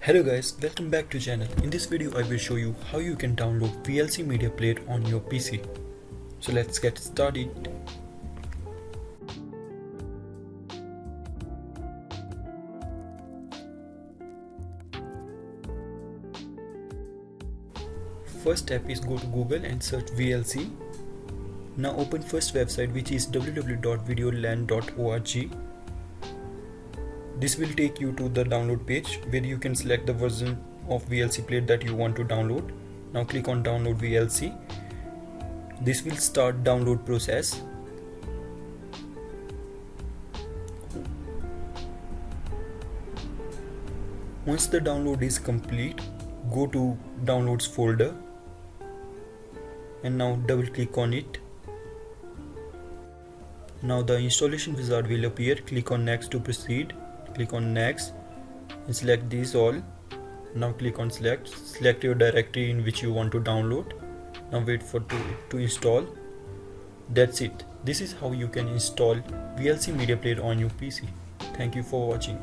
Hello guys, welcome back to channel. In this video I will show you how you can download VLC media player on your PC. So let's get started. First step is go to Google and search VLC. Now open first website, which is www.videolan.org. This will take you to the download page where you can select the version of VLC player that you want to download. Now click on download VLC. This will start download process. Once the download is complete, go to downloads folder and now double click on it. Now the installation wizard will appear. Click on next to proceed. Click on next and select these all. Now click on select your directory in which you want to download. Now wait for to install. That's it. This is how you can install VLC media player on your PC. Thank you for watching.